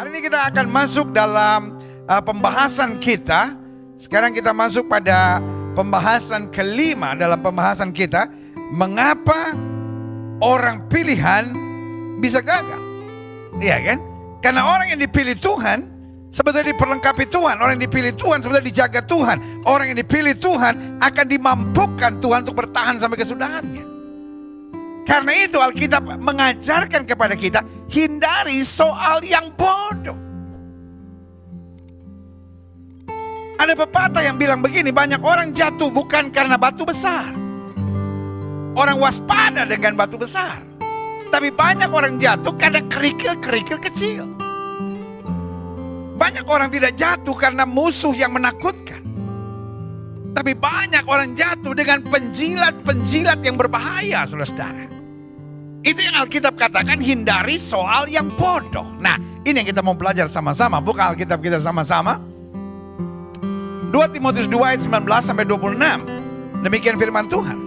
Hari ini kita akan masuk dalam pembahasan kita. Sekarang kita masuk pada pembahasan kelima dalam pembahasan kita. Mengapa orang pilihan bisa gagal? Iya kan? Karena orang yang dipilih Tuhan sebetulnya diperlengkapi Tuhan. Orang yang dipilih Tuhan sebetulnya dijaga Tuhan. Orang yang dipilih Tuhan akan dimampukan Tuhan untuk bertahan sampai kesudahannya. Karena itu Alkitab mengajarkan kepada kita, hindari soal yang bodoh. Ada pepatah yang bilang begini, banyak orang jatuh bukan karena batu besar. Orang waspada dengan batu besar. Tapi banyak orang jatuh karena kerikil-kerikil kecil. Banyak orang tidak jatuh karena musuh yang menakutkan. Tapi banyak orang jatuh dengan penjilat-penjilat yang berbahaya, saudara-saudara. Itu yang Alkitab katakan, hindari soal yang bodoh. Nah, ini yang kita mau belajar sama-sama. Buka Alkitab kita sama-sama. 2 Timotius 2 ayat 19-26. Demikian firman Tuhan.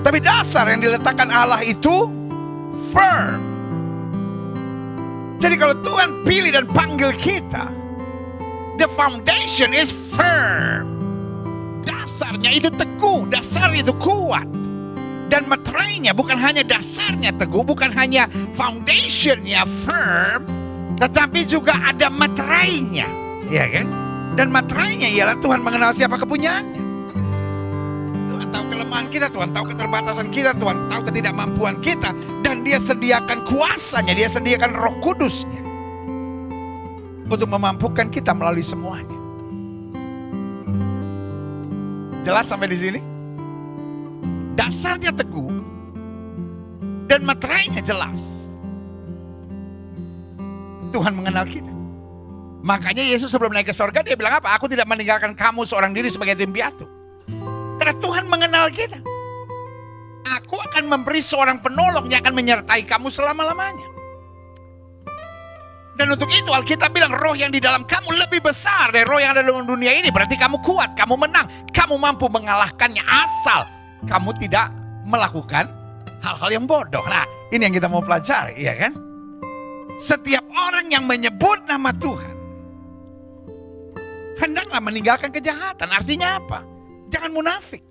Tapi dasar yang diletakkan Allah itu firm. Jadi kalau Tuhan pilih dan panggil kita, the foundation is firm. Dasarnya itu teguh, dasarnya itu kuat. Dan materainya bukan hanya dasarnya teguh, bukan hanya foundationnya firm, tetapi juga ada materainya, ya kan? Dan materainya ialah Tuhan mengenal siapa kepunyaannya. Tuhan tahu kelemahan kita, Tuhan tahu keterbatasan kita, Tuhan tahu ketidakmampuan kita, dan Dia sediakan kuasanya, Dia sediakan Roh Kudusnya untuk memampukan kita melalui semuanya. Jelas sampai di sini? Dasarnya teguh dan materainya jelas. Tuhan mengenal kita. Makanya Yesus sebelum naik ke sorga dia bilang apa? Aku tidak meninggalkan kamu seorang diri sebagai yatim piatu. Karena Tuhan mengenal kita. Aku akan memberi seorang penolong yang akan menyertai kamu selama-lamanya. Dan untuk itu Alkitab bilang roh yang di dalam kamu lebih besar dari roh yang ada dalam dunia ini. Berarti kamu kuat, kamu menang, kamu mampu mengalahkannya asal kamu tidak melakukan hal-hal yang bodoh. Nah, ini yang kita mau pelajari, ya kan? Setiap orang yang menyebut nama Tuhan hendaklah meninggalkan kejahatan. Artinya apa? Jangan munafik.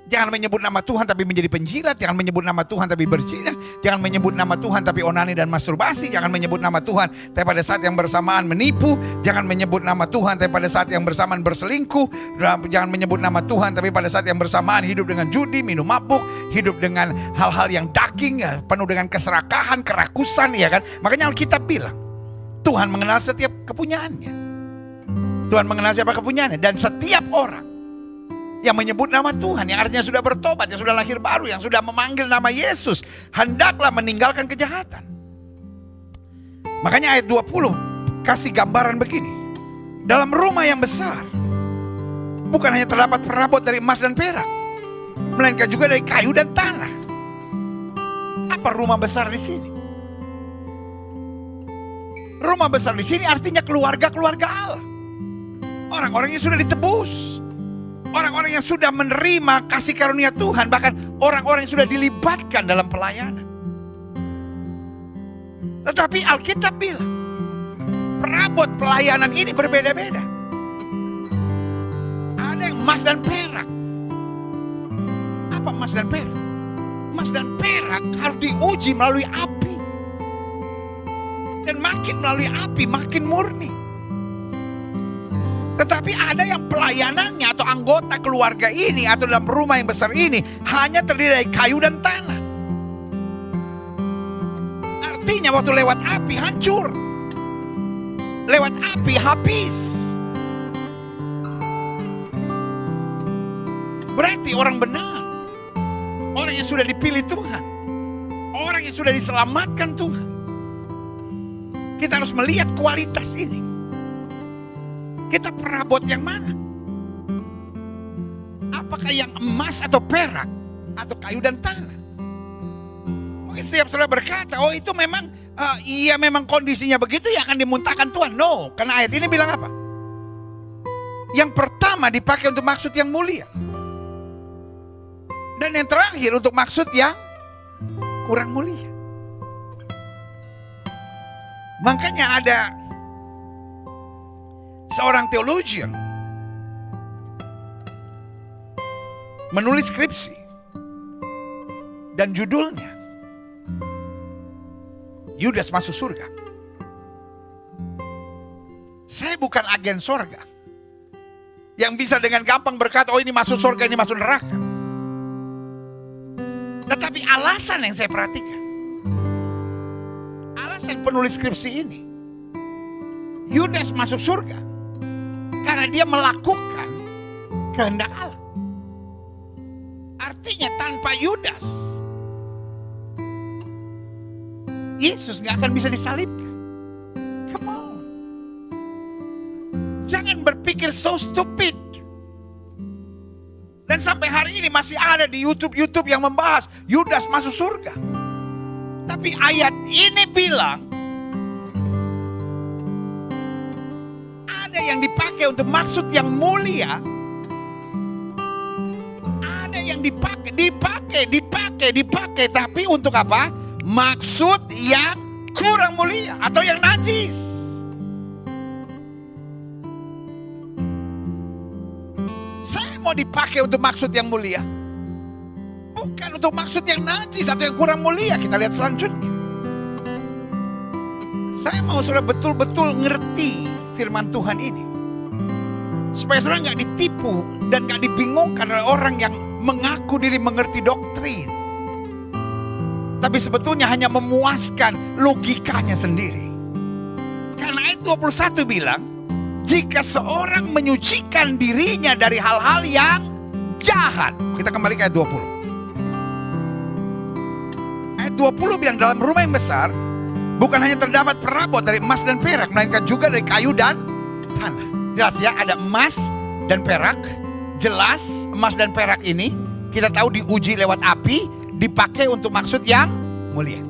Jangan menyebut nama Tuhan tapi menjadi penjilat. Jangan menyebut nama Tuhan tapi berzina. Jangan menyebut nama Tuhan tapi onani dan masturbasi. Jangan menyebut nama Tuhan tapi pada saat yang bersamaan menipu. Jangan menyebut nama Tuhan tapi pada saat yang bersamaan berselingkuh. Jangan menyebut nama Tuhan tapi pada saat yang bersamaan hidup dengan judi, minum mabuk, hidup dengan hal-hal yang daging, ya, penuh dengan keserakahan, kerakusan, ya kan? Makanya Alkitab bilang Tuhan mengenal setiap kepunyaannya. Tuhan mengenal siapa kepunyaannya. Dan setiap orang yang menyebut nama Tuhan, yang artinya sudah bertobat, yang sudah lahir baru, yang sudah memanggil nama Yesus, hendaklah meninggalkan kejahatan. Makanya ayat 20 kasih gambaran begini. Dalam rumah yang besar bukan hanya terdapat perabot dari emas dan perak, melainkan juga dari kayu dan tanah. Apa rumah besar di sini? Rumah besar di sini artinya keluarga-keluarga Allah. Orang-orang yang sudah ditebus, orang-orang yang sudah menerima kasih karunia Tuhan, bahkan orang-orang yang sudah dilibatkan dalam pelayanan. Tetapi Alkitab bilang, perabot pelayanan ini berbeda-beda. Ada yang emas dan perak. Apa emas dan perak? Emas dan perak harus diuji melalui api. Dan makin melalui api, makin murni. Tetapi ada yang pelayanannya atau anggota keluarga ini atau dalam rumah yang besar ini hanya terdiri dari kayu dan tanah. Artinya waktu lewat api hancur. Lewat api habis. Berarti orang benar, orang yang sudah dipilih Tuhan, orang yang sudah diselamatkan Tuhan, kita harus melihat kualitas ini. Kita perabot yang mana? Apakah yang emas atau perak atau kayu dan tanah? Mungkin setiap saudara berkata, oh itu memang iya memang kondisinya begitu ya akan dimuntahkan Tuhan. No, karena ayat ini bilang apa? Yang pertama dipakai untuk maksud yang mulia. Dan yang terakhir untuk maksud yang kurang mulia. Makanya ada seorang theologian menulis skripsi dan judulnya Yudas Masuk Surga. Saya bukan agen sorga yang bisa dengan gampang berkata, oh ini masuk surga, ini masuk neraka. Tetapi alasan yang saya perhatikan, alasan penulis skripsi ini, Yudas masuk surga karena dia melakukan kehendak Allah. Artinya tanpa Yudas, Yesus gak akan bisa disalibkan. Come on. Jangan berpikir so stupid. Dan sampai hari ini masih ada di YouTube yang membahas Yudas masuk surga. Tapi ayat ini bilang ada yang dipakai untuk maksud yang mulia. Ada yang dipakai. Tapi untuk apa? Maksud yang kurang mulia atau yang najis. Saya mau dipakai untuk maksud yang mulia, bukan untuk maksud yang najis atau yang kurang mulia. Kita lihat selanjutnya. Saya mau saudara betul-betul ngerti firman Tuhan ini, supaya saudara gak ditipu dan gak dibingungkan oleh orang yang mengaku diri mengerti doktrin, tapi sebetulnya hanya memuaskan logikanya sendiri. Karena ayat 21 bilang, jika seorang menyucikan dirinya dari hal-hal yang jahat. Kita kembali ke ayat 20. Ayat 20 bilang dalam rumah yang besar bukan hanya terdapat perabot dari emas dan perak, melainkan juga dari kayu dan tanah. Jelas ya, ada emas dan perak. Jelas emas dan perak ini kita tahu diuji lewat api, dipakai untuk maksud yang mulia.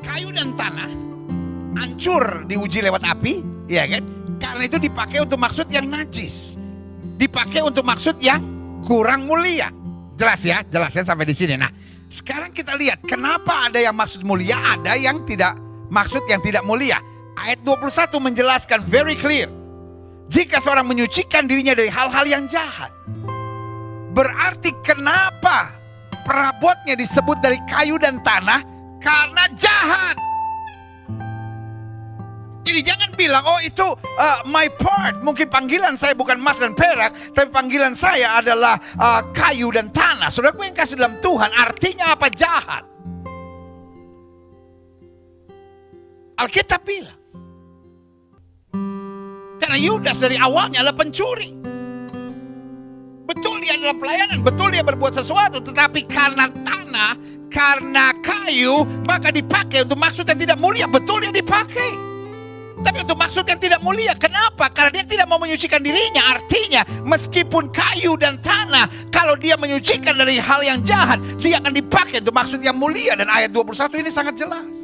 Kayu dan tanah hancur diuji lewat api, ya kan? Karena itu dipakai untuk maksud yang najis, dipakai untuk maksud yang kurang mulia. Jelas ya sampai di sini. Nah, sekarang kita lihat kenapa ada yang maksud mulia, ada yang tidak maksud yang tidak mulia. Ayat 21 menjelaskan very clear. Jika seorang menyucikan dirinya dari hal-hal yang jahat, berarti kenapa perabotnya disebut dari kayu dan tanah? Karena jahat. Jadi jangan bilang, oh itu my part. Mungkin panggilan saya bukan emas dan perak, tapi panggilan saya adalah kayu dan tanah. Saudaraku yang kasih dalam Tuhan, artinya apa jahat? Alkitab bilang, karena Yudas dari awalnya adalah pencuri. Betul dia adalah pelayanan, betul dia berbuat sesuatu, tetapi karena tanah, karena kayu, maka dipakai untuk maksud yang tidak mulia. Betul dia dipakai, tapi untuk maksud yang tidak mulia. Kenapa? Karena dia tidak mau menyucikan dirinya. Artinya meskipun kayu dan tanah, kalau dia menyucikan dari hal yang jahat, dia akan dipakai untuk maksud yang mulia. Dan ayat 21 ini sangat jelas.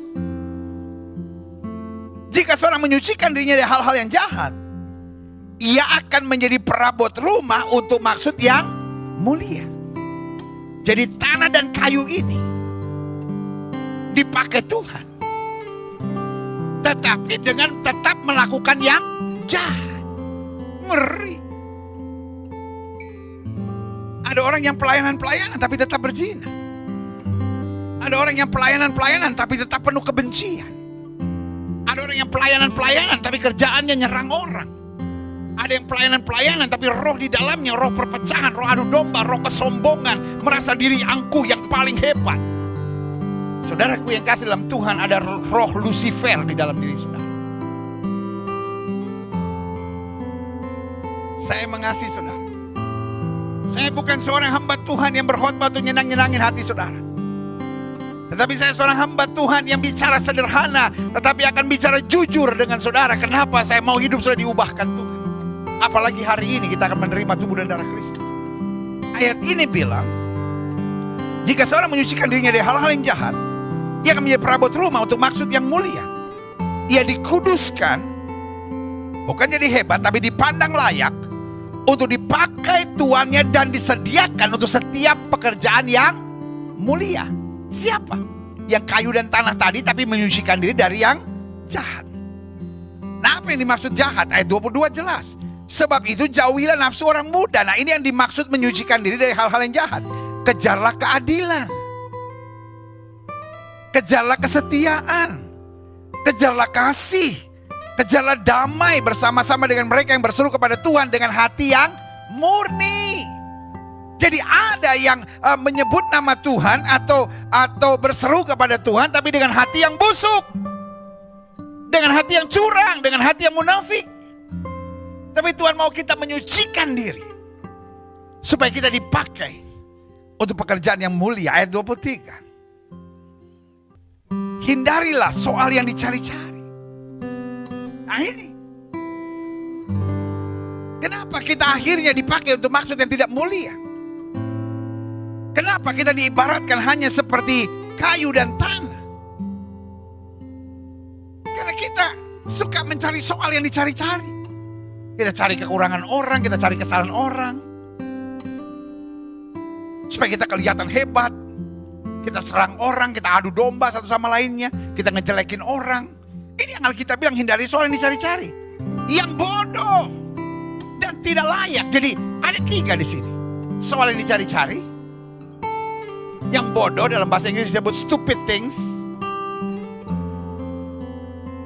Jika seorang menyucikan dirinya dari hal-hal yang jahat, ia akan menjadi perabot rumah untuk maksud yang mulia. Jadi tanah dan kayu ini dipakai Tuhan, tetapi dengan tetap melakukan yang jahat. Ngeri. Ada orang yang pelayanan tapi tetap berzina. Ada orang yang pelayanan tapi tetap penuh kebencian. Ada orang yang pelayanan tapi kerjaannya nyerang orang. Ada yang pelayanan tapi roh di dalamnya, roh perpecahan, roh adu domba, roh kesombongan, merasa diri angkuh yang paling hebat. Saudaraku yang kasih dalam Tuhan, ada roh Lucifer di dalam diri saudara. Saya mengasihi saudara. Saya bukan seorang hamba Tuhan yang berkhotbah untuk nyenang-nyenangin hati saudara. Tetapi saya seorang hamba Tuhan yang bicara sederhana, tetapi akan bicara jujur dengan saudara. Kenapa? Saya mau hidup sudah diubahkan Tuhan. Apalagi hari ini kita akan menerima tubuh dan darah Kristus. Ayat ini bilang, jika seorang menyucikan dirinya dari hal-hal yang jahat, ia akan menjadi perabot rumah untuk maksud yang mulia. Ia dikuduskan, bukan jadi hebat, tapi dipandang layak untuk dipakai tuannya dan disediakan untuk setiap pekerjaan yang mulia. Siapa? Yang kayu dan tanah tadi, tapi menyucikan diri dari yang jahat. Nah, apa yang dimaksud jahat? Ayat 22 jelas. Sebab itu jauhilah nafsu orang muda. Nah, ini yang dimaksud menyucikan diri dari hal-hal yang jahat. Kejarlah keadilan. Kejarlah kesetiaan. Kejarlah kasih. Kejarlah damai bersama-sama dengan mereka yang berseru kepada Tuhan dengan hati yang murni. Jadi ada yang menyebut nama Tuhan atau berseru kepada Tuhan tapi dengan hati yang busuk. Dengan hati yang curang, dengan hati yang munafik. Tapi Tuhan mau kita menyucikan diri supaya kita dipakai untuk pekerjaan yang mulia. Ayat 23. Hindarilah soal yang dicari-cari. Nah ini. Kenapa kita akhirnya dipakai untuk maksud yang tidak mulia? Kenapa kita diibaratkan hanya seperti kayu dan tanah? Karena kita suka mencari soal yang dicari-cari. Kita cari kekurangan orang, kita cari kesalahan orang. Supaya kita kelihatan hebat. Kita serang orang, kita adu domba satu sama lainnya. Kita ngejelekin orang. Ini yang Alkitab bilang, hindari soal yang dicari-cari. Yang bodoh dan tidak layak. Jadi ada 3 di sini. Soal yang dicari-cari. Yang bodoh dalam bahasa Inggris disebut stupid things.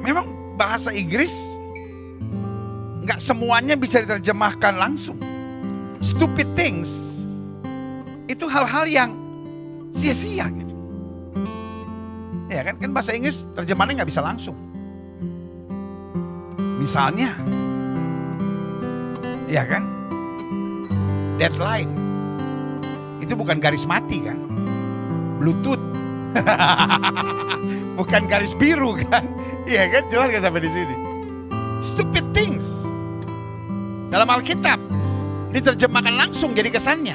Memang bahasa Inggris nggak semuanya bisa diterjemahkan langsung. Stupid things itu hal-hal yang sia-sia gitu. Ya kan bahasa Inggris terjemahannya nggak bisa langsung. Misalnya, ya kan, deadline itu bukan garis mati kan, Bluetooth, bukan garis biru kan, iya kan, jelas nggak sampai di sini. Stupid things dalam Alkitab diterjemahkan langsung jadi kesannya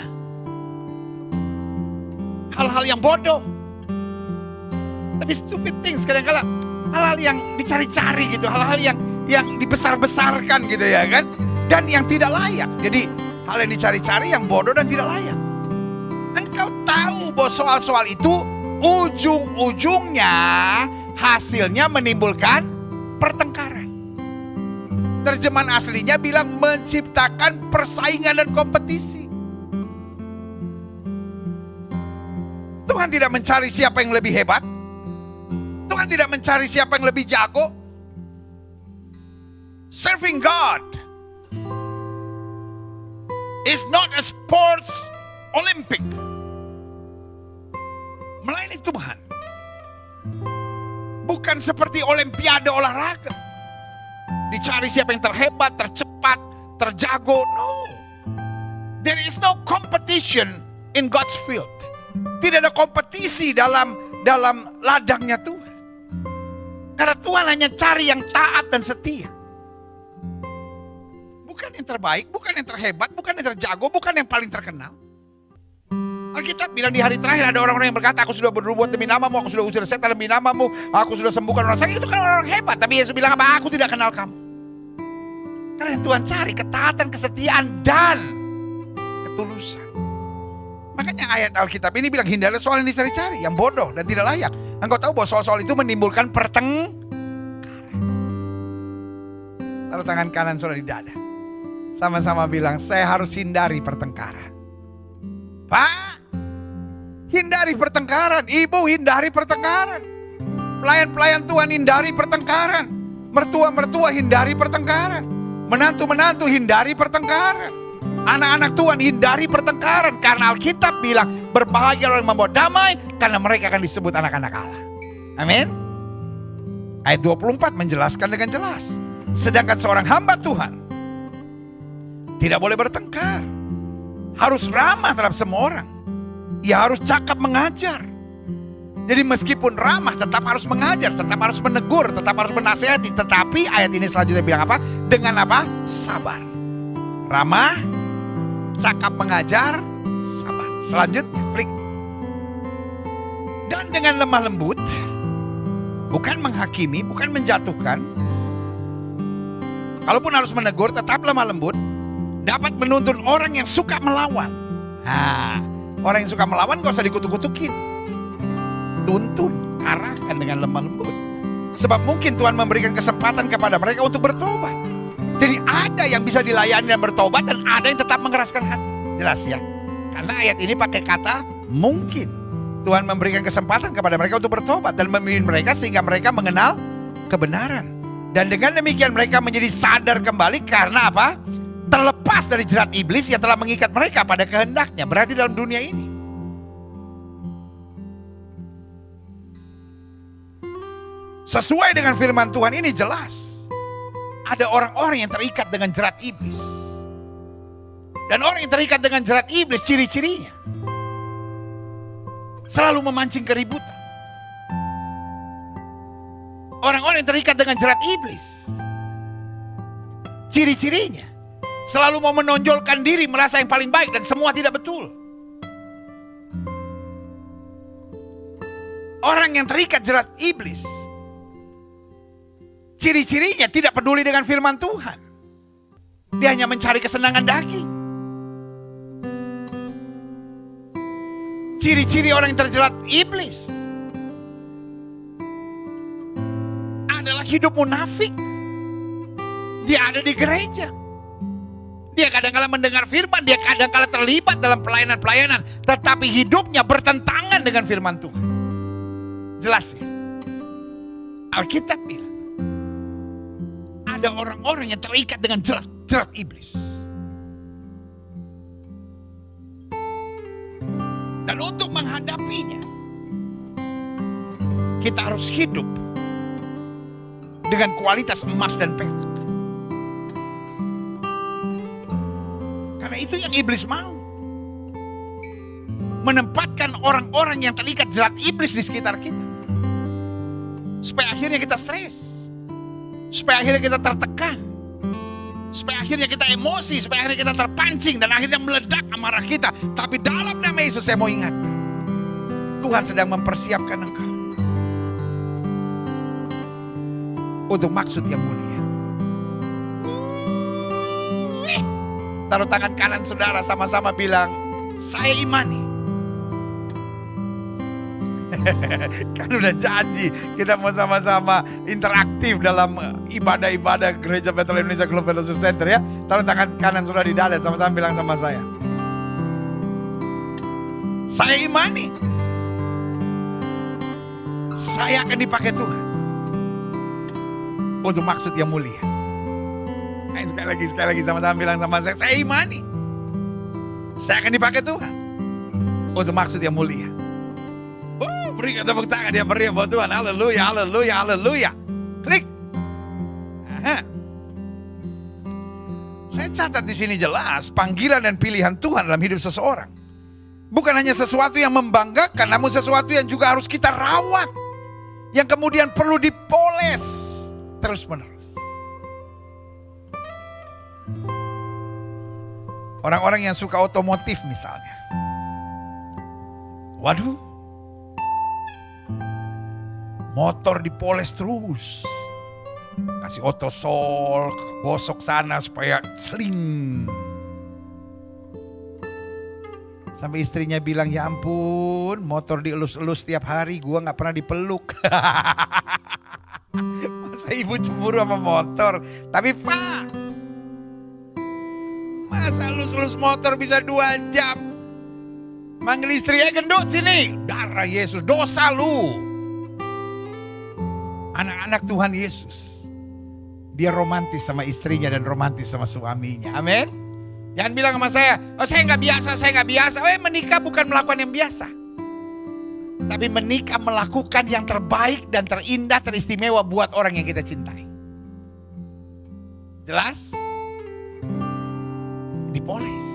hal-hal yang bodoh. Tapi stupid things kadang-kala hal-hal yang dicari-cari gitu, hal-hal yang dibesar-besarkan gitu ya kan, dan yang tidak layak. Jadi hal yang dicari-cari yang bodoh dan tidak layak. Engkau tahu bahwa soal-soal itu ujung-ujungnya hasilnya menimbulkan pertengkaran. Terjemahan aslinya bilang menciptakan persaingan dan kompetisi. Tuhan tidak mencari siapa yang lebih hebat. Tuhan tidak mencari siapa yang lebih jago. Serving God is not a sports Olympic. Melayani Tuhan bukan seperti olimpiade olahraga. Dicari siapa yang terhebat, tercepat, terjago. No. There is no competition in God's field. Tidak ada kompetisi dalam ladangnya Tuhan. Karena Tuhan hanya cari yang taat dan setia. Bukan yang terbaik, bukan yang terhebat, bukan yang terjago, bukan yang paling terkenal. Alkitab bilang di hari terakhir ada orang-orang yang berkata, aku sudah berbuat demi namamu, aku sudah usir setan demi namamu, aku sudah sembuhkan orang sakit. Itu kan orang-orang hebat. Tapi Yesus bilang apa? Aku tidak kenal kamu. Karena yang Tuhan cari ketaatan, kesetiaan, dan ketulusan. Makanya ayat Alkitab ini bilang hindarilah soal yang dicari-cari, yang bodoh dan tidak layak. Engkau tahu bahwa soal-soal itu menimbulkan pertengkaran. Taruh tangan kanan saudara di dada. Sama-sama bilang, saya harus hindari pertengkaran. Pak, hindari pertengkaran. Ibu, hindari pertengkaran. Pelayan-pelayan Tuhan, hindari pertengkaran. Mertua-mertua, hindari pertengkaran. Menantu-menantu, hindari pertengkaran. Anak-anak Tuhan, hindari pertengkaran. Karena Alkitab bilang, berbahagia orang yang membawa damai, karena mereka akan disebut anak-anak Allah. Amin. Ayat 24 menjelaskan dengan jelas. Sedangkan seorang hamba Tuhan tidak boleh bertengkar. Harus ramah terhadap semua orang. Ia harus cakap mengajar. Jadi meskipun ramah tetap harus mengajar, tetap harus menegur, tetap harus menasihati. Tetapi ayat ini selanjutnya bilang apa? Dengan apa? Sabar. Ramah, cakap mengajar, sabar. Selanjutnya klik. Dan dengan lemah lembut, bukan menghakimi, bukan menjatuhkan. Kalaupun harus menegur, tetap lemah lembut. Dapat menuntun orang yang suka melawan. Nah, orang yang suka melawan gak usah dikutuk-kutukin. Tuntun, arahkan dengan lemah lembut. Sebab mungkin Tuhan memberikan kesempatan kepada mereka untuk bertobat. Jadi ada yang bisa dilayani dan bertobat, dan ada yang tetap mengeraskan hati. Jelas ya? Karena ayat ini pakai kata mungkin. Tuhan memberikan kesempatan kepada mereka untuk bertobat dan memimpin mereka sehingga mereka mengenal kebenaran. Dan dengan demikian mereka menjadi sadar kembali karena apa? Terlepas dari jerat iblis yang telah mengikat mereka pada kehendaknya. Berarti dalam dunia ini. Sesuai dengan firman Tuhan ini jelas. Ada orang-orang yang terikat dengan jerat iblis. Dan orang yang terikat dengan jerat iblis, ciri-cirinya selalu memancing keributan. Orang-orang yang terikat dengan jerat iblis, ciri-cirinya selalu mau menonjolkan diri, merasa yang paling baik, dan semua tidak betul. Orang yang terikat jerat iblis, ciri-cirinya tidak peduli dengan firman Tuhan. Dia hanya mencari kesenangan daging. Ciri-ciri orang yang terjerat iblis adalah hidup munafik. Dia ada di gereja. Dia kadang-kala mendengar firman, dia kadang-kala terlibat dalam pelayanan-pelayanan, tetapi hidupnya bertentangan dengan firman Tuhan. Jelas ya? Alkitab bilang, ada orang-orang yang terikat dengan jerat iblis. Dan untuk menghadapinya, kita harus hidup dengan kualitas emas dan perak. Karena itu yang iblis mau. Menempatkan orang-orang yang terikat jerat iblis di sekitar kita. Supaya akhirnya kita stres. Supaya akhirnya kita tertekan. Supaya akhirnya kita emosi, supaya akhirnya kita terpancing, dan akhirnya meledak amarah kita. Tapi dalam nama Yesus saya mau ingatkan, Tuhan sedang mempersiapkan engkau untuk maksud yang mulia. Taruh tangan kanan saudara, sama-sama bilang, saya imani. Kan udah janji kita mau sama-sama interaktif dalam ibadah-ibadah Gereja Betel Indonesia Global Fellowship Center ya. Taruh tangan kanan saudara di dada, sama-sama bilang sama saya. Saya imani. Saya akan dipakai Tuhan untuk maksud yang mulia. Sekali lagi sama-sama bilang sama saya imani. Saya akan dipakai Tuhan untuk maksud yang mulia. Berikan tepuk tangan, dia beri buat Tuhan. Haleluya, haleluya, haleluya. Klik. Aha. Saya catat di sini jelas panggilan dan pilihan Tuhan dalam hidup seseorang. Bukan hanya sesuatu yang membanggakan, namun sesuatu yang juga harus kita rawat. Yang kemudian perlu dipoles terus-menerus. Orang-orang yang suka otomotif misalnya. Waduh. Motor dipoles terus. Kasih otosol, gosok sana supaya sling. Sampai istrinya bilang, ya ampun, motor dielus-elus setiap hari, gua gak pernah dipeluk. Masa ibu cemburu sama motor? Tapi Pak, masa elus-elus motor bisa 2 jam? Manggil istrinya, gendut sini. Darah Yesus, dosa lu. Anak-anak Tuhan Yesus, dia romantis sama istrinya dan romantis sama suaminya. Amin. Jangan bilang sama saya, oh saya nggak biasa. Oh menikah bukan melakukan yang biasa, tapi menikah melakukan yang terbaik dan terindah, teristimewa buat orang yang kita cintai. Jelas? Dipoles.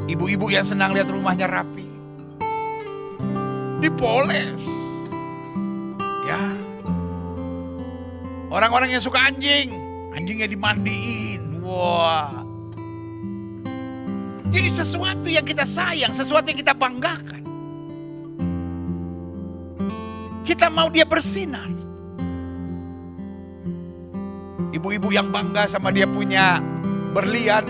Ibu-ibu yang senang lihat rumahnya rapi, dipoles. Ya, orang-orang yang suka anjing, anjingnya dimandiin. Wah, jadi sesuatu yang kita sayang, sesuatu yang kita banggakan, kita mau dia bersinar. Ibu-ibu yang bangga sama dia punya berlian,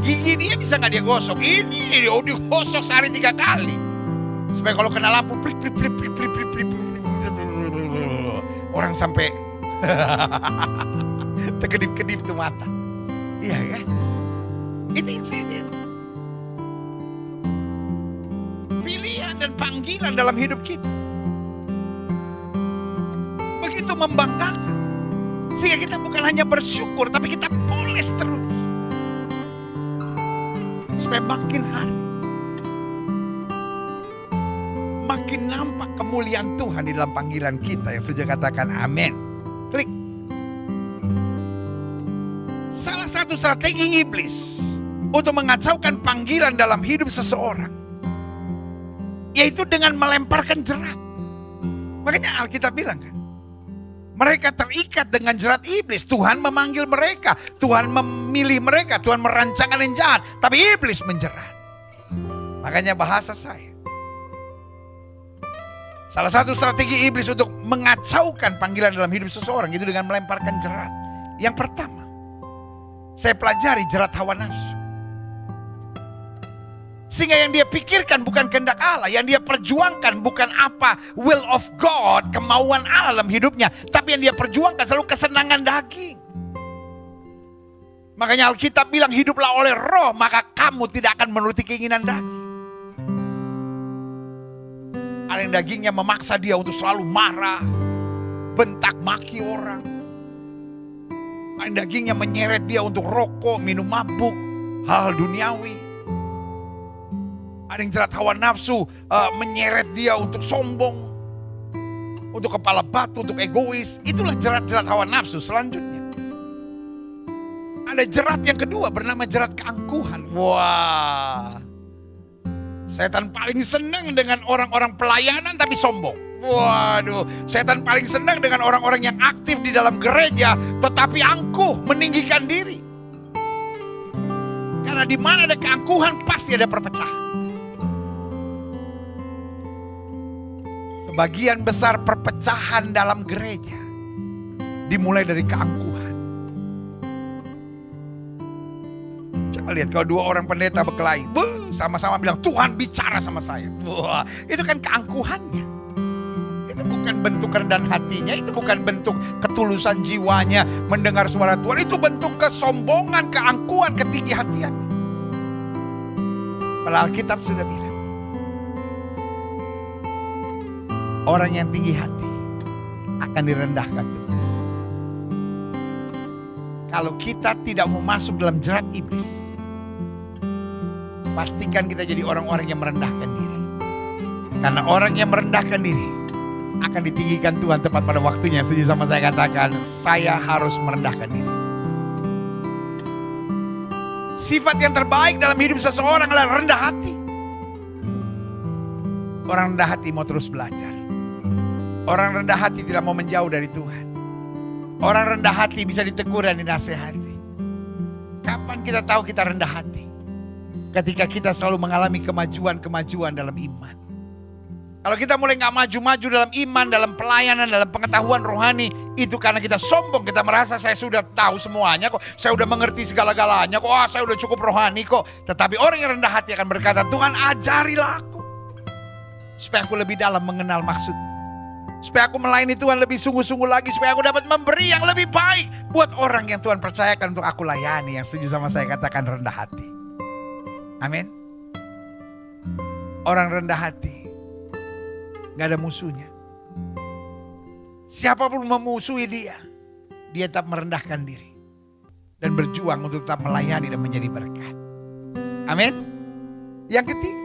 gigi dia bisa nggak dia gosok? Ini dia digosok sehari 3 kali. Supaya kalau kena lampu, plip, plip, plip, plip, plip, plip, plip, orang sampai terkedip-kedip tuh mata. Iya kan? Itu yang saya lihat. Pilihan dan panggilan dalam hidup kita begitu membanggakan, sehingga kita bukan hanya bersyukur, tapi kita poles terus supaya makin hari makin nampak kemuliaan Tuhan di dalam panggilan kita. Yang setuju katakan amin. Klik. Salah satu strategi iblis untuk mengacaukan panggilan dalam hidup seseorang, yaitu dengan melemparkan jerat. Makanya Alkitab bilang kan, mereka terikat dengan jerat iblis. Tuhan memanggil mereka, Tuhan memilih mereka, Tuhan merancangkan yang jahat, tapi iblis menjerat. Makanya bahasa saya, salah satu strategi iblis untuk mengacaukan panggilan dalam hidup seseorang itu dengan melemparkan jerat. Yang pertama, saya pelajari jerat hawa nafsu. Sehingga yang dia pikirkan bukan kehendak Allah, yang dia perjuangkan bukan apa will of God, kemauan Allah dalam hidupnya, tapi yang dia perjuangkan selalu kesenangan daging. Makanya Alkitab bilang, hiduplah oleh roh, maka kamu tidak akan menuruti keinginan daging. Ada yang dagingnya memaksa dia untuk selalu marah, bentak maki orang. Ada yang dagingnya menyeret dia untuk rokok, minum mabuk, hal duniawi. Ada yang jerat hawa nafsu menyeret dia untuk sombong, untuk kepala batu, untuk egois. Itulah jerat-jerat hawa nafsu. Selanjutnya ada jerat yang kedua bernama jerat keangkuhan. Wah, setan paling senang dengan orang-orang pelayanan tapi sombong. Waduh, setan paling senang dengan orang-orang yang aktif di dalam gereja tetapi angkuh, meninggikan diri. Karena di mana ada keangkuhan pasti ada perpecahan. Sebagian besar perpecahan dalam gereja dimulai dari keangkuhan. Coba lihat kalau dua orang pendeta berkelahi, sama-sama bilang Tuhan bicara sama saya. Wah, itu kan keangkuhannya. Itu bukan bentuk kerendahan hatinya, itu bukan bentuk ketulusan jiwanya mendengar suara Tuhan. Itu bentuk kesombongan, keangkuhan, ketinggi hatiannya. Padahal Alkitab sudah bilang, orang yang tinggi hati akan direndahkan Tuhan. Kalau kita tidak mau masuk dalam jerat iblis, pastikan kita jadi orang-orang yang merendahkan diri. Karena orang yang merendahkan diri akan ditinggikan Tuhan tepat pada waktunya. Setuju sama saya? Katakan, saya harus merendahkan diri. Sifat yang terbaik dalam hidup seseorang adalah rendah hati. Orang rendah hati mau terus belajar. Orang rendah hati tidak mau menjauh dari Tuhan. Orang rendah hati bisa ditegur dan dinasehati. Kapan kita tahu kita rendah hati? Ketika kita selalu mengalami kemajuan-kemajuan dalam iman. Kalau kita mulai gak maju-maju dalam iman, dalam pelayanan, dalam pengetahuan rohani, itu karena kita sombong, kita merasa saya sudah tahu semuanya kok, saya sudah mengerti segala-galanya kok, saya sudah cukup rohani kok. Tetapi orang yang rendah hati akan berkata, Tuhan ajarilah aku, supaya aku lebih dalam mengenal maksud-Mu. Supaya aku melayani Tuhan lebih sungguh-sungguh lagi, supaya aku dapat memberi yang lebih baik buat orang yang Tuhan percayakan untuk aku layani. Yang setuju sama saya katakan rendah hati. Amin. Orang rendah hati gak ada musuhnya. Siapapun memusuhi dia tetap merendahkan diri dan berjuang untuk tetap melayani dan menjadi berkat. Amin. Yang ketiga,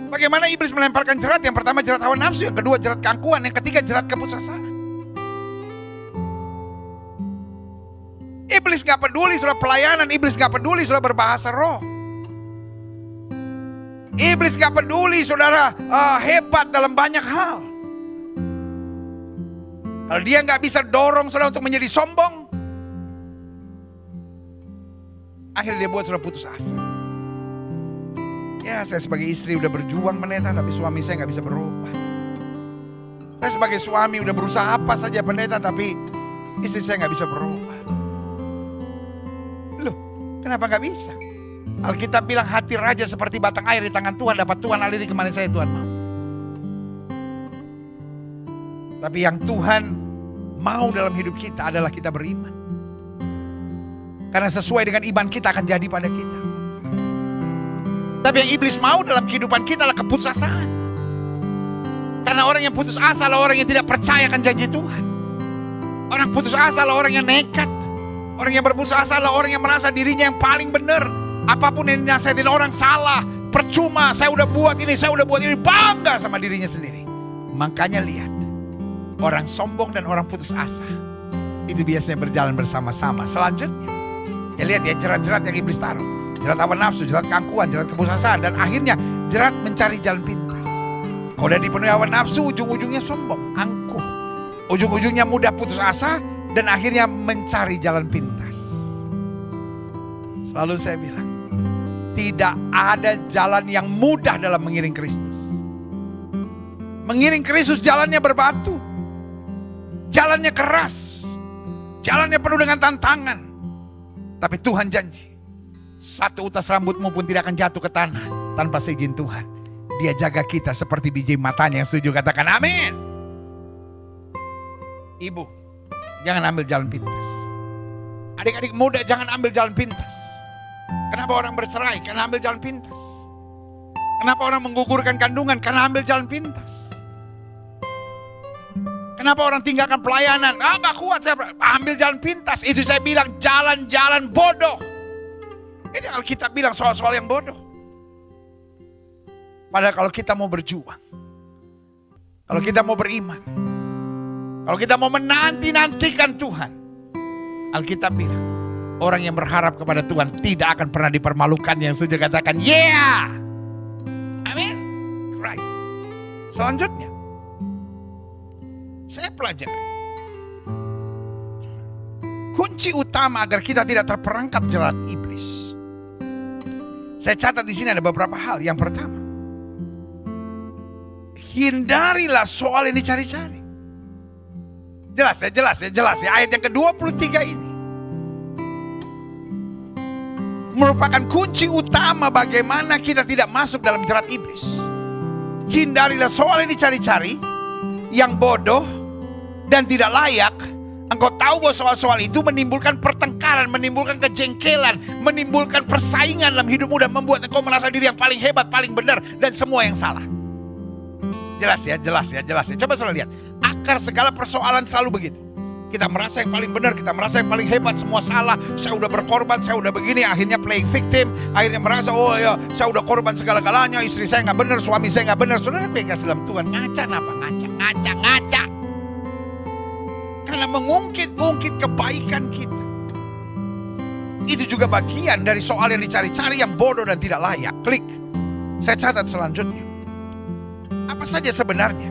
bagaimana iblis melemparkan jerat? Yang pertama jerat hawa nafsu, yang kedua jerat keangkuhan, yang ketiga jerat keputusasaan. Iblis gak peduli sudah pelayanan, iblis gak peduli sudah berbahasa roh. Iblis gak peduli saudara hebat dalam banyak hal. Kalau dia gak bisa dorong saudara untuk menjadi sombong, akhirnya dia buat saudara putus asa. Ya, saya sebagai istri udah berjuang pendeta, tapi suami saya gak bisa berubah. Saya sebagai suami udah berusaha apa saja pendeta, tapi istri saya gak bisa berubah. Loh, kenapa gak bisa? Alkitab bilang hati raja seperti batang air di tangan Tuhan, dapat Tuhan aliri kemana saya Tuhan mau. Tapi yang Tuhan mau dalam hidup kita adalah kita beriman. Karena sesuai dengan iman kita akan jadi pada kita. Tapi yang iblis mau dalam kehidupan kita adalah keputusasaan. Karena orang yang putus asa adalah orang yang tidak percaya akan janji Tuhan. Orang putus asa adalah orang yang nekat. Orang yang berputus asa adalah orang yang merasa dirinya yang paling benar. Apapun yang dinasihatin orang salah, percuma, saya udah buat ini, saya udah buat ini, bangga sama dirinya sendiri. Makanya lihat, orang sombong dan orang putus asa itu biasanya berjalan bersama-sama. Selanjutnya, ya lihat ya jerat-jerat yang iblis taruh. Jerat hawa nafsu, jerat keangkuhan, jerat keputusasaan, dan akhirnya jerat mencari jalan pintas. Kalau udah dipenuhi hawa nafsu, ujung-ujungnya sombong, angkuh. Ujung-ujungnya mudah putus asa, dan akhirnya mencari jalan pintas. Selalu saya bilang, tidak ada jalan yang mudah dalam mengiring Kristus. Mengiring Kristus jalannya berbatu. Jalannya keras. Jalannya penuh dengan tantangan. Tapi Tuhan janji, satu utas rambutmu pun tidak akan jatuh ke tanah tanpa seizin Tuhan. Dia jaga kita seperti biji matanya. Yang setuju katakan amin. Ibu, jangan ambil jalan pintas. Adik-adik muda jangan ambil jalan pintas. Kenapa orang bercerai? Karena ambil jalan pintas. Kenapa orang menggugurkan kandungan? Karena ambil jalan pintas. Kenapa orang tinggalkan pelayanan? Gak kuat saya ambil jalan pintas. Itu saya bilang jalan-jalan bodoh. Itu Alkitab bilang soal-soal yang bodoh. Padahal kalau kita mau berjuang, kalau kita mau beriman, kalau kita mau menanti-nantikan Tuhan, Alkitab bilang orang yang berharap kepada Tuhan tidak akan pernah dipermalukan. Yang setuju katakan yeah. Amin. Right. Selanjutnya, saya pelajari kunci utama agar kita tidak terperangkap jerat iblis. Saya catat di sini ada beberapa hal. Yang pertama, hindarilah soal yang dicari-cari. Jelas ya. Ayat yang ke-23 ini merupakan kunci utama bagaimana kita tidak masuk dalam jerat iblis. Hindarilah soal yang dicari-cari, yang bodoh dan tidak layak. Engkau tahu bahwa soal-soal itu menimbulkan pertengkaran, menimbulkan kejengkelan, menimbulkan persaingan dalam hidupmu dan membuat engkau merasa diri yang paling hebat, paling benar, dan semua yang salah. Jelas ya. Coba saudara lihat, akar segala persoalan selalu begitu. Kita merasa yang paling benar, kita merasa yang paling hebat, semua salah. Saya udah berkorban, saya udah begini, akhirnya playing victim. Akhirnya merasa, oh ya, saya udah korban segala-galanya, istri saya gak benar, suami saya gak benar. Saudara bebas dalam Tuhan, ngaca. Karena mengungkit-ungkit kebaikan kita. Itu juga bagian dari soal yang dicari-cari yang bodoh dan tidak layak. Klik. Saya catat selanjutnya. Apa saja sebenarnya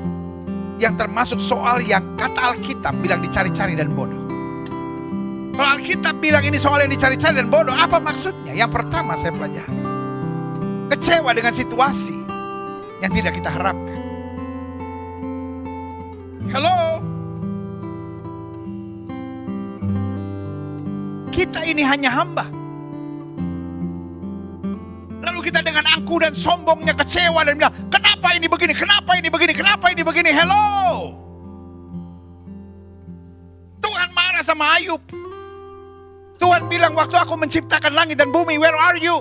yang termasuk soal yang kata Alkitab bilang dicari-cari dan bodoh. Kalau Alkitab bilang ini soal yang dicari-cari dan bodoh, apa maksudnya? Yang pertama saya pelajari, kecewa dengan situasi yang tidak kita harapkan. Hello? Kita ini hanya hamba. Lalu kita dengan angkuh dan sombongnya kecewa dan bilang, kenapa ini begini, kenapa ini begini, kenapa ini begini. Hello. Tuhan marah sama Ayub. Tuhan bilang, waktu aku menciptakan langit dan bumi, where are you?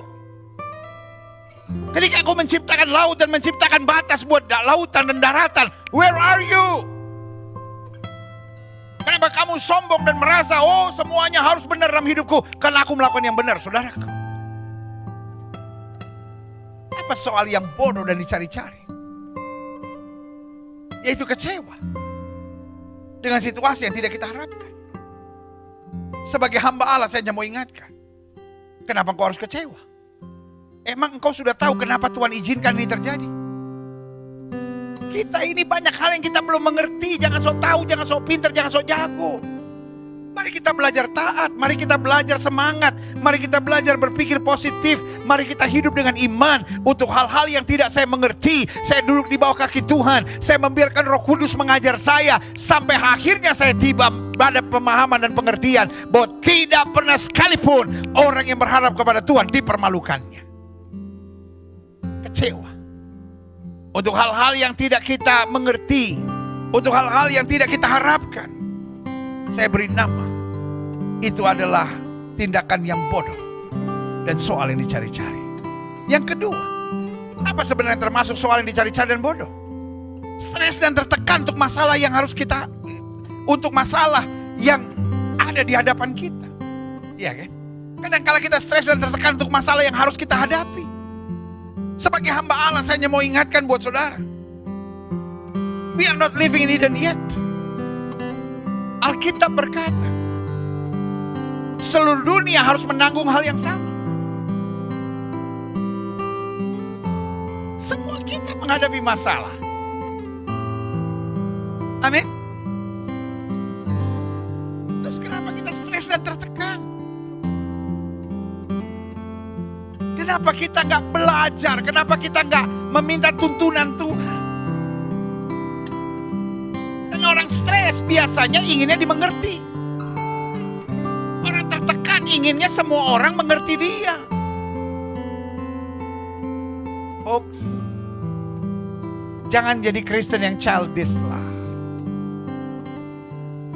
Ketika aku menciptakan laut dan menciptakan batas buat lautan dan daratan, where are you? Kenapa kamu sombong dan merasa, oh semuanya harus benar dalam hidupku karena aku melakukan yang benar, saudaraku? Apa soal yang bodoh dan dicari-cari? Yaitu kecewa dengan situasi yang tidak kita harapkan. Sebagai hamba Allah saya hanya mau ingatkan, kenapa engkau harus kecewa? Emang engkau sudah tahu kenapa Tuhan izinkan ini terjadi? Kita ini banyak hal yang kita belum mengerti. Jangan sok tahu, jangan sok pintar, jangan sok jago. Mari kita belajar taat, mari kita belajar semangat, mari kita belajar berpikir positif, mari kita hidup dengan iman. Untuk hal-hal yang tidak saya mengerti, saya duduk di bawah kaki Tuhan, saya membiarkan Roh Kudus mengajar saya, sampai akhirnya saya tiba pada pemahaman dan pengertian bahwa tidak pernah sekalipun orang yang berharap kepada Tuhan dipermalukannya. Kecewa. Untuk hal-hal yang tidak kita mengerti, untuk hal-hal yang tidak kita harapkan, saya beri nama, itu adalah tindakan yang bodoh dan soal yang dicari-cari. Yang kedua, apa sebenarnya termasuk soal yang dicari-cari dan bodoh? Stres dan tertekan untuk masalah yang harus kita, untuk masalah yang ada di hadapan kita. Iya kan? Kadang-kala kita stres dan tertekan untuk masalah yang harus kita hadapi. Sebagai hamba Allah, saya hanya mau ingatkan buat saudara, we are not living in Eden yet. Alkitab berkata, seluruh dunia harus menanggung hal yang sama. Semua kita menghadapi masalah. Amin. Terus kenapa kita stres dan tertekan? Kenapa kita nggak belajar? Kenapa kita nggak meminta tuntunan Tuhan? Orang stres biasanya inginnya dimengerti. Orang tertekan inginnya semua orang mengerti dia. Folks, jangan jadi Kristen yang childish lah.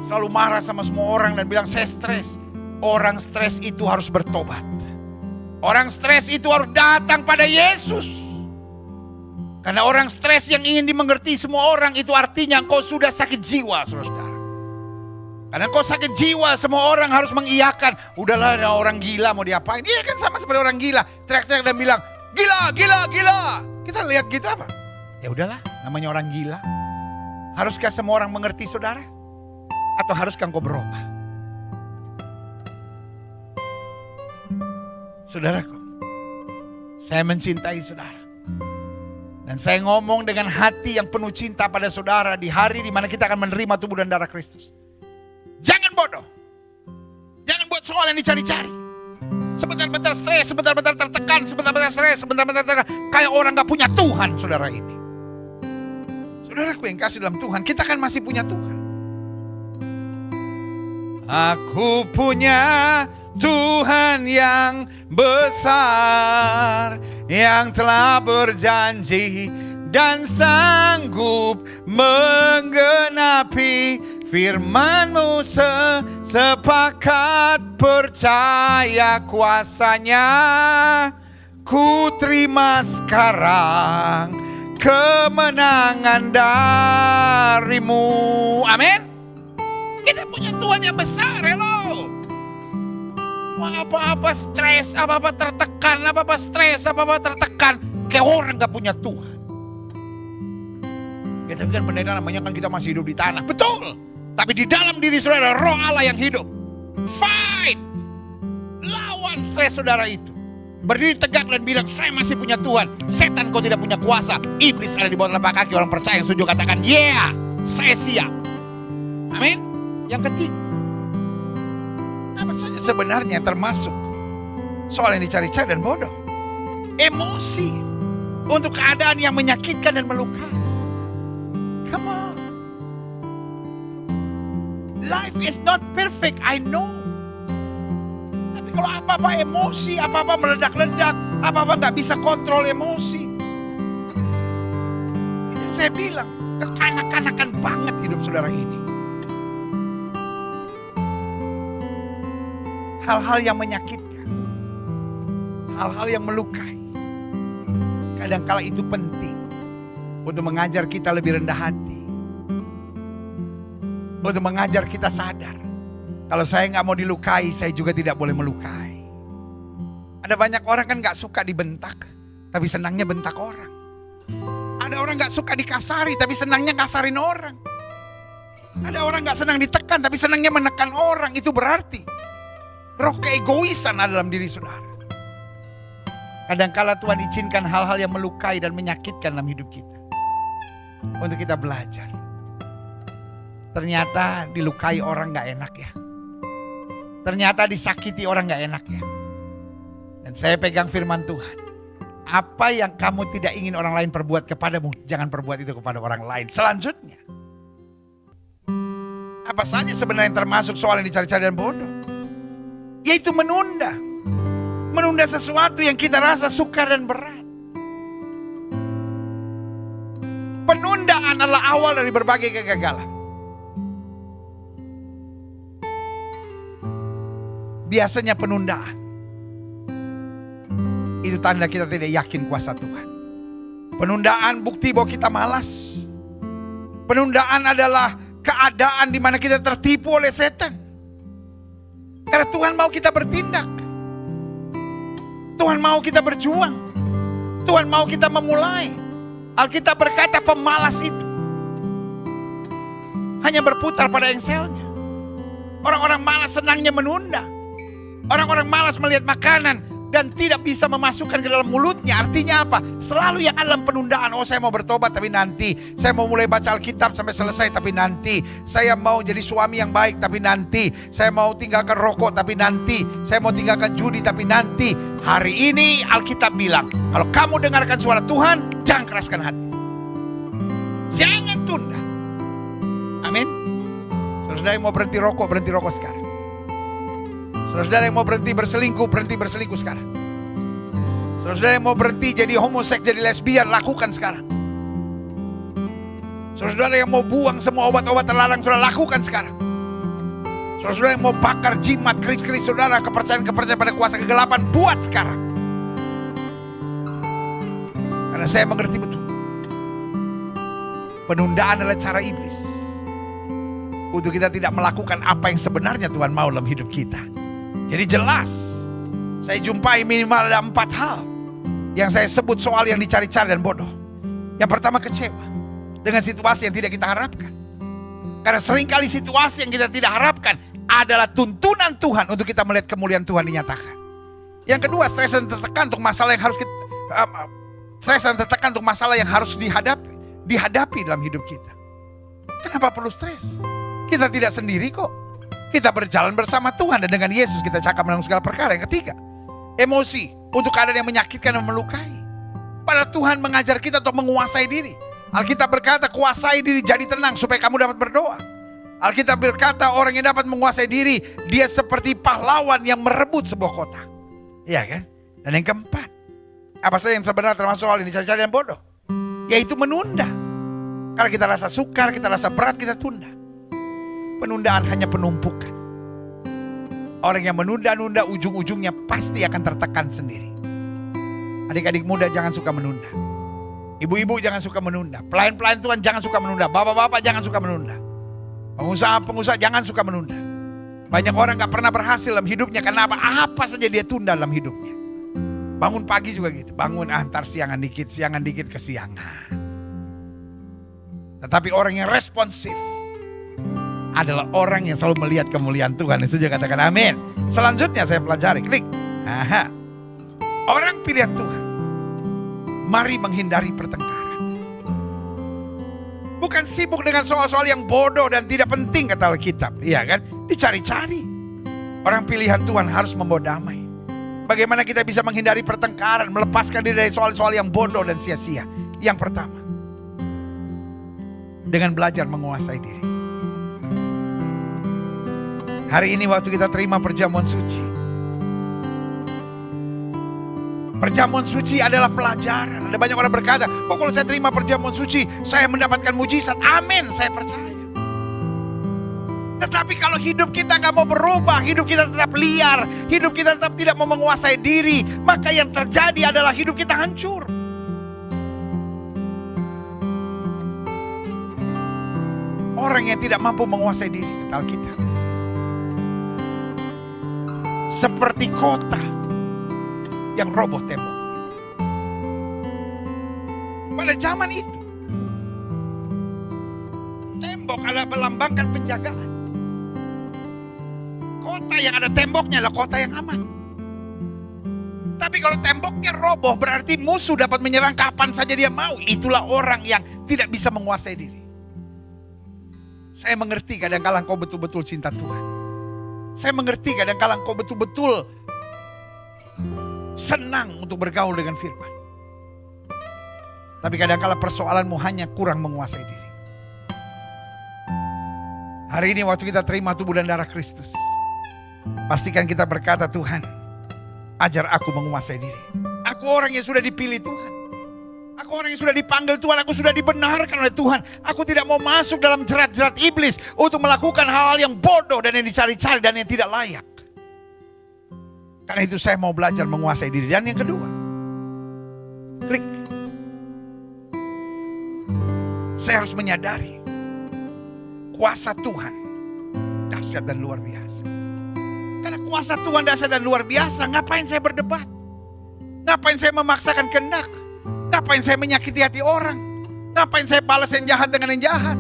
Selalu marah sama semua orang dan bilang saya stres. Orang stres itu harus bertobat. Orang stres itu harus datang pada Yesus. Karena orang stres yang ingin dimengerti semua orang, itu artinya engkau sudah sakit jiwa, saudara. Karena engkau sakit jiwa, semua orang harus mengiyakan. Udahlah, ada orang gila mau diapain? Iya kan, sama seperti orang gila. Teriak-teriak dan bilang, gila, gila, gila. Kita lihat gitu apa? Ya udahlah, namanya orang gila. Haruskah semua orang mengerti saudara? Atau haruskah engkau berubah? Saudaraku, saya mencintai saudara. Dan saya ngomong dengan hati yang penuh cinta pada saudara di hari di mana kita akan menerima tubuh dan darah Kristus. Jangan bodoh. Jangan buat soal yang dicari-cari. Sebentar-bentar stres, sebentar-bentar tertekan, sebentar-bentar stres, sebentar-bentar kayak orang gak punya Tuhan, saudara ini. Saudaraku yang kasih dalam Tuhan, kita kan masih punya Tuhan. Aku punya Tuhan yang besar, yang telah berjanji dan sanggup menggenapi firman-Mu. Sepakat percaya kuasanya, ku terima sekarang kemenangan dari-Mu. Amin. Kita punya Tuhan yang besar, hello. Apa-apa stres, apa-apa tertekan, apa-apa stres, apa-apa tertekan, kayak orang gak punya Tuhan. Ya tapi kan pendeta namanya kan kita masih hidup di tanah. Betul. Tapi di dalam diri saudara Roh Allah yang hidup. Fight. Lawan stres saudara itu. Berdiri tegak dan bilang, saya masih punya Tuhan. Setan kau tidak punya kuasa. Iblis ada di bawah telapak kaki orang percaya yang setuju katakan, yeah, saya siap. Amin. Yang ketiga, apa saja sebenarnya termasuk soal yang dicari-cari dan bodoh? Emosi untuk keadaan yang menyakitkan dan melukai. Come on. Life is not perfect, I know. Tapi kalau apa-apa emosi, apa-apa meledak-ledak, apa-apa gak bisa kontrol emosi. Itu yang saya bilang, kekanak-kanakan banget hidup saudara ini. Hal-hal yang menyakitkan, hal-hal yang melukai, kadangkala itu penting untuk mengajar kita lebih rendah hati, untuk mengajar kita sadar, kalau saya nggak mau dilukai, saya juga tidak boleh melukai. Ada banyak orang kan nggak suka dibentak, tapi senangnya bentak orang. Ada orang nggak suka dikasari, tapi senangnya kasarin orang. Ada orang nggak senang ditekan, tapi senangnya menekan orang. Itu berarti roh keegoisan ada dalam diri saudara. Kadangkala Tuhan izinkan hal-hal yang melukai dan menyakitkan dalam hidup kita, untuk kita belajar. Ternyata dilukai orang gak enak ya. Ternyata disakiti orang gak enak ya. Dan saya pegang firman Tuhan. Apa yang kamu tidak ingin orang lain perbuat kepadamu, jangan perbuat itu kepada orang lain. Selanjutnya, apa saja sebenarnya yang termasuk soal yang dicari-cari dan bodoh? Yaitu menunda. Menunda sesuatu yang kita rasa sukar dan berat. Penundaan adalah awal dari berbagai kegagalan. Biasanya penundaan itu tanda kita tidak yakin kuasa Tuhan. Penundaan bukti bahwa kita malas. Penundaan adalah keadaan di mana kita tertipu oleh setan. Karena Tuhan mau kita bertindak. Tuhan mau kita berjuang. Tuhan mau kita memulai. Alkitab berkata pemalas itu hanya berputar pada engselnya. Orang-orang malas senangnya menunda. Orang-orang malas melihat makanan dan tidak bisa memasukkan ke dalam mulutnya. Artinya apa? Selalu yang dalam penundaan. Oh, saya mau bertobat tapi nanti. Saya mau mulai baca Alkitab sampai selesai tapi nanti. Saya mau jadi suami yang baik tapi nanti. Saya mau tinggalkan rokok tapi nanti. Saya mau tinggalkan judi tapi nanti. Hari ini Alkitab bilang, kalau kamu dengarkan suara Tuhan, jangan keraskan hati. Jangan tunda. Amin. Saudara yang mau berhenti rokok sekarang. Saudara yang mau berhenti berselingkuh sekarang. Saudara yang mau berhenti jadi homoseks, jadi lesbian, lakukan sekarang. Saudara yang mau buang semua obat-obat terlarang, saudara lakukan sekarang. Saudara yang mau bakar jimat, keris-keris saudara, kepercayaan-kepercayaan pada kuasa kegelapan, buat sekarang. Karena saya mengerti betul. Penundaan adalah cara iblis untuk kita tidak melakukan apa yang sebenarnya Tuhan mau dalam hidup kita. Jadi jelas, saya jumpai minimal ada 4 hal yang saya sebut soal yang dicari-cari dan bodoh. Yang pertama, kecewa dengan situasi yang tidak kita harapkan. Karena seringkali situasi yang kita tidak harapkan adalah tuntunan Tuhan untuk kita melihat kemuliaan Tuhan dinyatakan. Yang kedua, stres dan tertekan untuk masalah yang harus dihadapi dalam hidup kita. Kenapa perlu stres? Kita tidak sendiri kok. Kita berjalan bersama Tuhan dan dengan Yesus kita cakap dalam segala perkara. Yang ketiga, emosi untuk keadaan yang menyakitkan dan melukai. Padahal Tuhan mengajar kita untuk menguasai diri. Alkitab berkata, kuasai diri, jadi tenang supaya kamu dapat berdoa. Alkitab berkata, orang yang dapat menguasai diri, dia seperti pahlawan yang merebut sebuah kota. Iya kan? Dan yang keempat, apa saja yang sebenarnya termasuk soal ini cari-cari yang bodoh? Yaitu menunda. Karena kita rasa sukar, kita rasa berat, kita tunda. Penundaan hanya penumpukan. Orang yang menunda-nunda ujung-ujungnya pasti akan tertekan sendiri. Adik-adik muda jangan suka menunda. Ibu-ibu jangan suka menunda. Pelayan-pelayan Tuhan jangan suka menunda. Bapak-bapak jangan suka menunda. Pengusaha-pengusaha jangan suka menunda. Banyak orang gak pernah berhasil dalam hidupnya karena apa saja dia tunda dalam hidupnya. Bangun pagi juga gitu. Bangun antar siangan dikit kesiangan. Tetapi orang yang responsif adalah orang yang selalu melihat kemuliaan Tuhan. Setuju, katakan amin. Selanjutnya saya pelajari, klik. Orang pilihan Tuhan, mari menghindari pertengkaran. Bukan sibuk dengan soal-soal yang bodoh dan tidak penting kata Alkitab. Iya kan? Dicari-cari. Orang pilihan Tuhan harus membawa damai. Bagaimana kita bisa menghindari pertengkaran, melepaskan diri dari soal-soal yang bodoh dan sia-sia? Yang pertama, dengan belajar menguasai diri. Hari ini waktu kita terima perjamuan suci. Perjamuan suci adalah pelajaran. Ada banyak orang berkata, oh kalau saya terima perjamuan suci, saya mendapatkan mujizat. Amin, saya percaya. Tetapi kalau hidup kita gak mau berubah, hidup kita tetap liar, hidup kita tetap tidak mau menguasai diri, maka yang terjadi adalah hidup kita hancur. Orang yang tidak mampu menguasai diri, kata Alkitab, seperti kota yang roboh tembok. Pada zaman itu, tembok adalah melambangkan penjagaan. Kota yang ada temboknya adalah kota yang aman. Tapi kalau temboknya roboh, berarti musuh dapat menyerang kapan saja dia mau. Itulah orang yang tidak bisa menguasai diri. Saya mengerti kadang-kadang kau betul-betul cinta Tuhan. Saya mengerti kadang-kala engkau betul-betul senang untuk bergaul dengan firman. Tapi kadang-kala persoalanmu hanya kurang menguasai diri. Hari ini waktu kita terima tubuh dan darah Kristus, pastikan kita berkata, Tuhan, ajar aku menguasai diri. Aku orang yang sudah dipilih Tuhan. Aku orang yang sudah dipanggil Tuhan. Aku sudah dibenarkan oleh Tuhan. Aku tidak mau masuk dalam jerat-jerat iblis untuk melakukan hal-hal yang bodoh dan yang dicari-cari dan yang tidak layak. Karena itu saya mau belajar menguasai diri. Dan yang kedua, klik. Saya harus menyadari kuasa Tuhan dahsyat dan luar biasa. Karena kuasa Tuhan dahsyat dan luar biasa, ngapain saya berdebat? Ngapain saya memaksakan kehendak? Ngapain saya menyakiti hati orang? Ngapain saya balas yang jahat dengan yang jahat?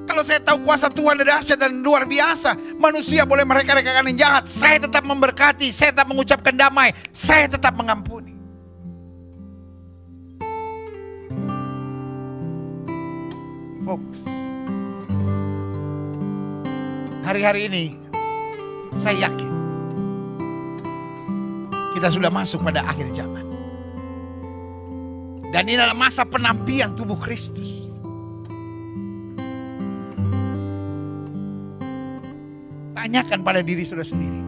Kalau saya tahu kuasa Tuhan dahsyat dan luar biasa, manusia boleh mereka-rekakan yang jahat, saya tetap memberkati, saya tetap mengucapkan damai, saya tetap mengampuni. Folks, hari-hari ini saya yakin kita sudah masuk pada akhir zaman. Dan ini adalah masa penampian tubuh Kristus. Tanyakan pada diri saudara sendiri.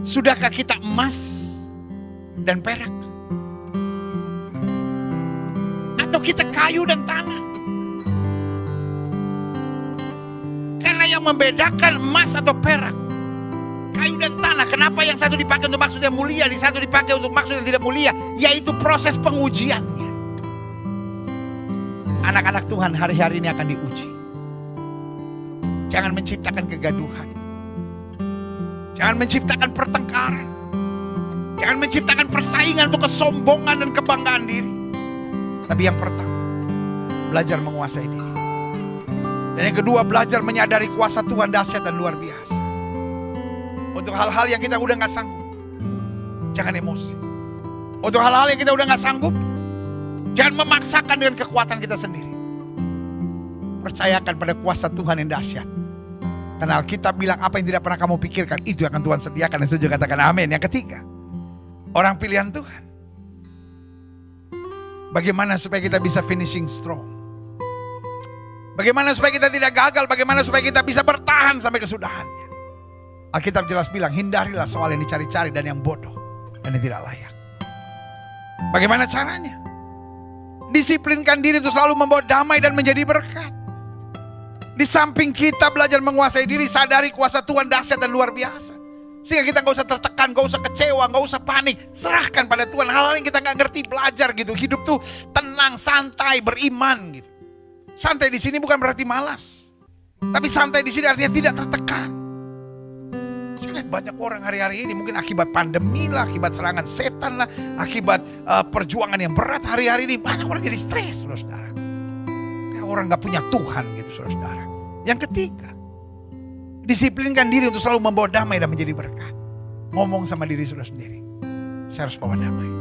Sudahkah kita emas dan perak? Atau kita kayu dan tanah? Karena yang membedakan emas atau perak, kayu dan tanah, kenapa yang satu dipakai untuk maksud yang mulia, yang satu dipakai untuk maksud yang tidak mulia? Yaitu proses pengujiannya. Anak-anak Tuhan hari-hari ini akan diuji. Jangan menciptakan kegaduhan. Jangan menciptakan pertengkaran. Jangan menciptakan persaingan untuk kesombongan dan kebanggaan diri. Tapi yang pertama, belajar menguasai diri. Dan yang kedua, belajar menyadari kuasa Tuhan dahsyat dan luar biasa. Untuk hal-hal yang kita udah gak sanggup, jangan emosi. Untuk hal-hal yang kita udah gak sanggup, jangan memaksakan dengan kekuatan kita sendiri. Percayakan pada kuasa Tuhan yang dahsyat. Karena Alkitab bilang apa yang tidak pernah kamu pikirkan, itu akan Tuhan sediakan. Dan saya juga katakan amin. Yang ketiga, orang pilihan Tuhan. Bagaimana supaya kita bisa finishing strong? Bagaimana supaya kita tidak gagal? Bagaimana supaya kita bisa bertahan sampai kesudahannya? Alkitab jelas bilang, hindarilah soal yang dicari-cari dan yang bodoh dan yang tidak layak. Bagaimana caranya? Disiplinkan diri untuk selalu membawa damai dan menjadi berkat. Di samping kita belajar menguasai diri, sadari kuasa Tuhan dahsyat dan luar biasa. Sehingga kita gak usah tertekan, gak usah kecewa, gak usah panik. Serahkan pada Tuhan hal-hal yang kita gak ngerti, belajar gitu. Hidup tuh tenang, santai, beriman gitu. Santai di sini bukan berarti malas. Tapi santai di sini artinya tidak tertekan. Saya lihat banyak orang hari-hari ini mungkin akibat pandemi lah, akibat serangan setan lah, akibat perjuangan yang berat hari-hari ini. Banyak orang jadi stres, saudara-saudara. Kayak orang gak punya Tuhan gitu, saudara-saudara. Yang ketiga, disiplinkan diri untuk selalu membawa damai dan menjadi berkat. Ngomong sama diri saudara sendiri. Saya harus bawa damai.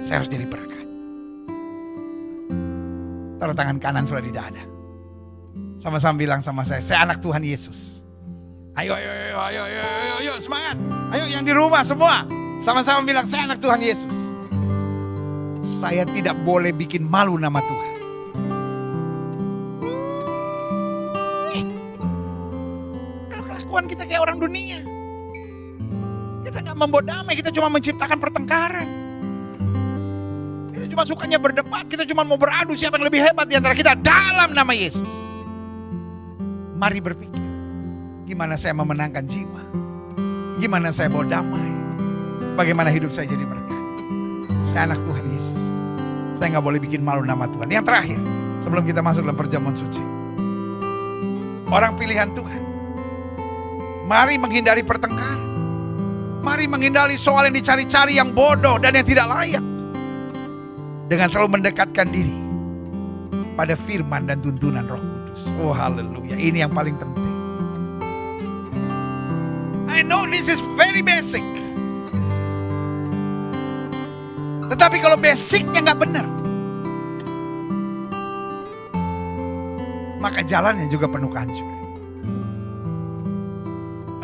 Saya harus jadi berkat. Taruh tangan kanan saudara di dada. Sama-sama bilang sama saya anak Tuhan Yesus. Ayo, semangat. Ayo yang di rumah semua. Sama-sama bilang, saya anak Tuhan Yesus. Saya tidak boleh bikin malu nama Tuhan. Kita kayak orang dunia. Kita gak membawa damai, kita cuma menciptakan pertengkaran. Kita cuma sukanya berdebat, kita cuma mau beradu siapa yang lebih hebat di antara kita dalam nama Yesus. Mari berpikir, gimana saya memenangkan jiwa? Gimana saya bawa damai? Bagaimana hidup saya jadi berkat? Saya anak Tuhan Yesus. Saya gak boleh bikin malu nama Tuhan. Yang terakhir, sebelum kita masuk dalam perjamuan suci. Orang pilihan Tuhan. Mari menghindari pertengkaran. Mari menghindari soal yang dicari-cari yang bodoh dan yang tidak layak. Dengan selalu mendekatkan diri pada firman dan tuntunan Roh Kudus. Oh haleluya, ini yang paling penting. I know this is very basic. Tetapi kalau basicnya gak benar, maka jalannya juga penuh kehancuran.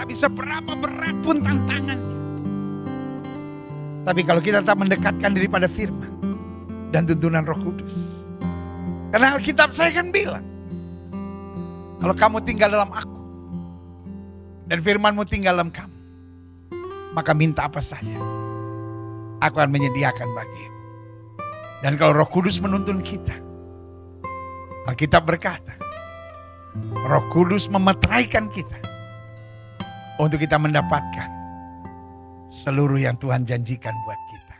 Tapi seberapa berat pun tantangannya. Tapi kalau kita tak mendekatkan diri pada firman dan tuntunan Roh Kudus. Karena Alkitab saya kan bilang, kalau kamu tinggal dalam aku dan firmanmu tinggal dalam kamu, maka minta apa saja, aku akan menyediakan bagimu. Dan kalau Roh Kudus menuntun kita, Alkitab berkata, Roh Kudus memeteraikan kita untuk kita mendapatkan seluruh yang Tuhan janjikan buat kita.